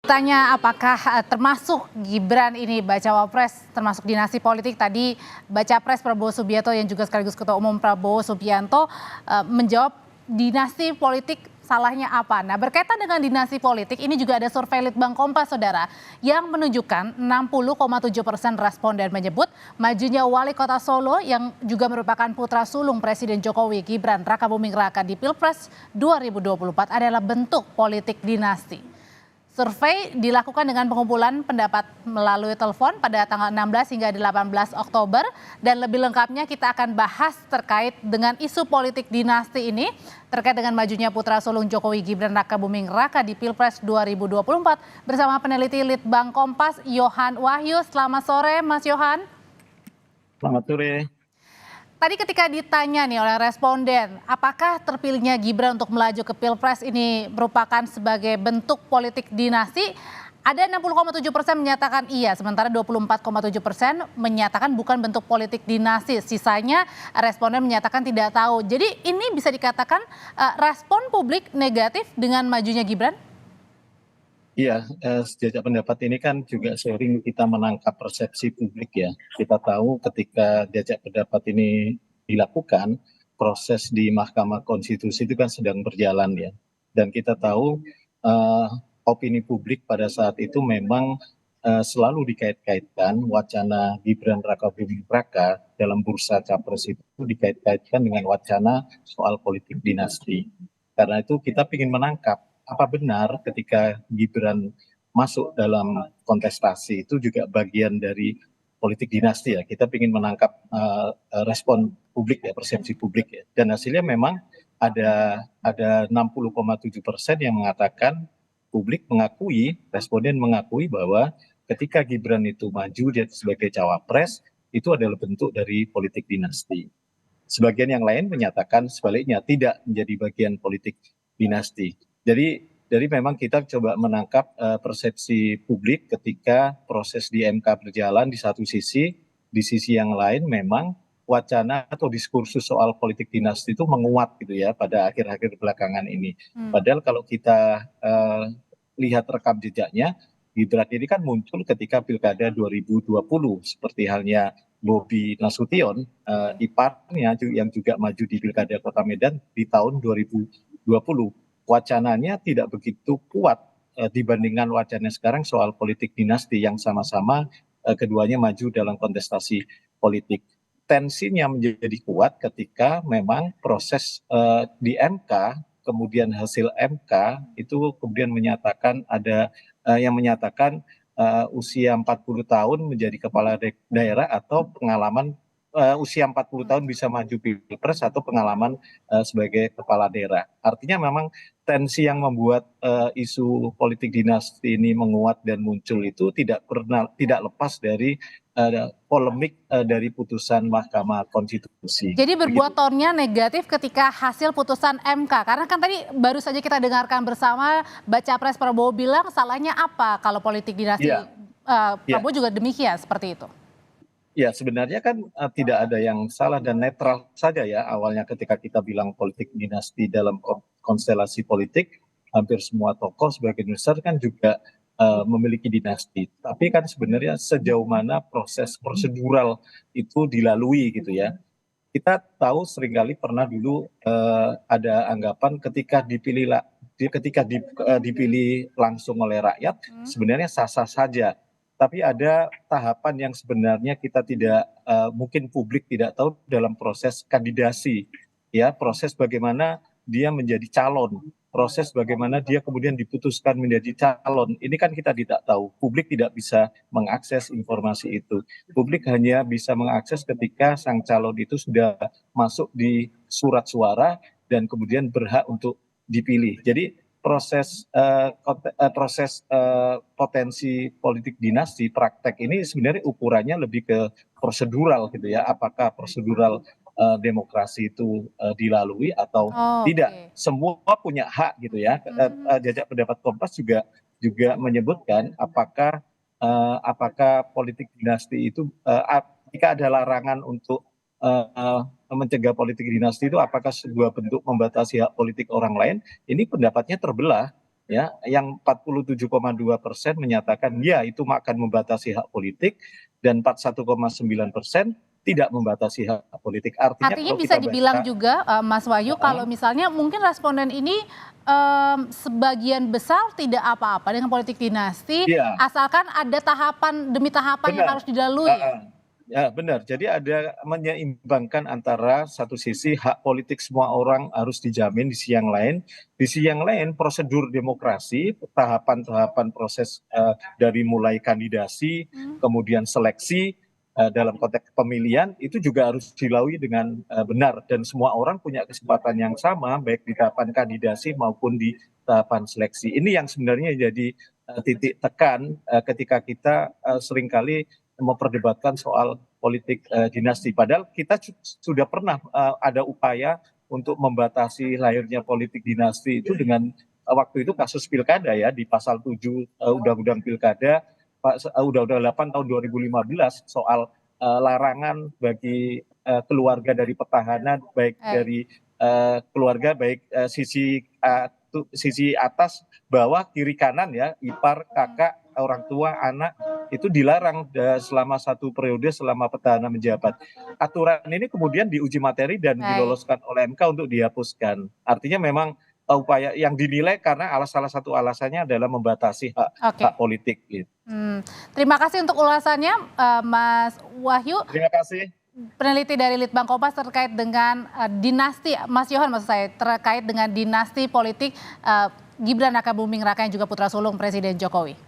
Tanya apakah termasuk Gibran ini bacawa pres termasuk dinasti politik tadi baca pres Prabowo Subianto yang juga sekaligus Ketua Umum Prabowo Subianto menjawab dinasti politik salahnya apa. Nah berkaitan dengan dinasti politik ini juga ada survei Litbang Kompas saudara yang menunjukkan 60,7% responden menyebut majunya wali kota Solo yang juga merupakan putra sulung Presiden Jokowi Gibran Rakabuming Raka di Pilpres 2024 adalah bentuk politik dinasti. Survei dilakukan dengan pengumpulan pendapat melalui telepon pada tanggal 16 hingga 18 Oktober dan lebih lengkapnya kita akan bahas terkait dengan isu politik dinasti ini terkait dengan majunya putra sulung Jokowi Gibran Rakabuming Raka di Pilpres 2024 bersama peneliti Litbang Kompas Yohan Wahyu. Selamat sore Mas Yohan. Selamat sore. Tadi ketika ditanya nih oleh responden, apakah terpilihnya Gibran untuk melaju ke Pilpres ini merupakan sebagai bentuk politik dinasti? Ada 60,7% menyatakan iya, sementara 24,7% menyatakan bukan bentuk politik dinasti. Sisanya responden menyatakan tidak tahu. Jadi ini bisa dikatakan respon publik negatif dengan majunya Gibran? Iya, jajak pendapat ini kan juga sering kita menangkap persepsi publik ya. Kita tahu ketika jajak pendapat ini dilakukan, proses di Mahkamah Konstitusi itu kan sedang berjalan ya. Dan kita tahu opini publik pada saat itu memang selalu dikait-kaitkan wacana Gibran Rakabuming Raka dalam bursa capres itu dikait-kaitkan dengan wacana soal politik dinasti. Karena itu kita ingin menangkap apa benar ketika Gibran masuk dalam kontestasi itu juga bagian dari politik dinasti ya. Kita ingin menangkap respon publik ya, persepsi publik ya. Dan hasilnya memang ada 60,7% yang mengatakan publik mengakui, responden mengakui bahwa ketika Gibran itu maju sebagai cawapres itu adalah bentuk dari politik dinasti. Sebagian yang lain menyatakan sebaliknya tidak menjadi bagian politik dinasti. Jadi memang kita coba menangkap persepsi publik ketika proses di MK berjalan di satu sisi, di sisi yang lain memang wacana atau diskursus soal politik dinasti itu menguat gitu ya pada akhir-akhir belakangan ini. Padahal kalau kita lihat rekam jejaknya, Gibran ini kan muncul ketika Pilkada 2020 seperti halnya Bobi Nasution, iparnya yang juga maju di Pilkada Kota Medan di tahun 2020. Wacananya tidak begitu kuat dibandingkan wacana sekarang soal politik dinasti yang sama-sama keduanya maju dalam kontestasi politik. Tensinya menjadi kuat ketika memang proses di MK, kemudian hasil MK itu kemudian menyatakan ada yang menyatakan usia 40 tahun menjadi kepala daerah atau pengalaman usia 40 tahun bisa maju pilpres atau pengalaman sebagai kepala daerah. Artinya memang tensi yang membuat isu politik dinasti ini menguat dan muncul itu tidak lepas dari polemik dari putusan Mahkamah Konstitusi. Jadi berbuat tonnya negatif ketika hasil putusan MK. Karena kan tadi baru saja kita dengarkan bersama baca pres Prabowo bilang salahnya apa kalau politik dinasti Prabowo juga demikian seperti itu. Ya sebenarnya kan tidak ada yang salah dan netral saja ya awalnya ketika kita bilang politik dinasti dalam konstelasi politik hampir semua tokoh sebagian besar kan juga memiliki dinasti. Tapi kan sebenarnya sejauh mana proses prosedural itu dilalui gitu ya. Kita tahu seringkali pernah dulu ada anggapan ketika dipilih langsung oleh rakyat sebenarnya sah-sah saja. Tapi ada tahapan yang sebenarnya kita tidak mungkin publik tidak tahu dalam proses kandidasi ya, proses bagaimana dia menjadi calon, proses bagaimana dia kemudian diputuskan menjadi calon. Ini kan kita tidak tahu, publik tidak bisa mengakses informasi itu. Publik hanya bisa mengakses ketika sang calon itu sudah masuk di surat suara dan kemudian berhak untuk dipilih. Jadi proses potensi politik dinasti praktek ini sebenarnya ukurannya lebih ke prosedural gitu ya, apakah prosedural demokrasi itu dilalui atau tidak. Semua punya hak gitu ya. Jajak pendapat Kompas juga menyebutkan apakah politik dinasti itu jika ada larangan untuk mencegah politik dinasti itu apakah sebuah bentuk membatasi hak politik orang lain, ini pendapatnya terbelah. ya, yang 47,2% menyatakan ya itu akan membatasi hak politik dan 41,9% tidak membatasi hak politik. Artinya Artinya kalau bisa kita dibilang baca, juga, Mas Wahyu, kalau misalnya mungkin responden ini sebagian besar tidak apa-apa dengan politik dinasti, iya, asalkan ada tahapan demi tahapan yang benar. harus dilalui. Heeh. Ya, benar. Jadi ada menyeimbangkan antara satu sisi hak politik semua orang harus dijamin, di sisi yang lain prosedur demokrasi, tahapan-tahapan proses dari mulai kandidasi, Hmm. kemudian seleksi dalam konteks pemilihan itu juga harus dilalui dengan benar dan semua orang punya kesempatan yang sama baik di tahapan kandidasi maupun di tahapan seleksi. Ini yang sebenarnya jadi titik tekan ketika kita seringkali memperdebatkan soal politik dinasti. Padahal kita sudah pernah ada upaya untuk membatasi lahirnya politik dinasti itu dengan waktu itu kasus pilkada ya di pasal 7 Undang-Undang Pilkada, Undang-Undang 8 tahun 2015 soal larangan bagi keluarga dari petahana baik Baik. dari keluarga baik sisi atas, bawah, kiri, kanan ya, ipar, kakak, orang tua, anak itu dilarang selama satu periode selama petahana menjabat. Aturan ini kemudian diuji materi dan Baik. diloloskan oleh MK untuk dihapuskan. Artinya memang upaya yang dinilai karena salah satu alasannya adalah membatasi hak hak Oke. politik gitu. Terima kasih untuk ulasannya, Mas Wahyu, Terima kasih. peneliti dari Litbang Kompas terkait dengan dinasti, Mas Yohan maksud saya, terkait dengan dinasti politik Gibran Raka Buming Raka yang juga putra sulung Presiden Jokowi.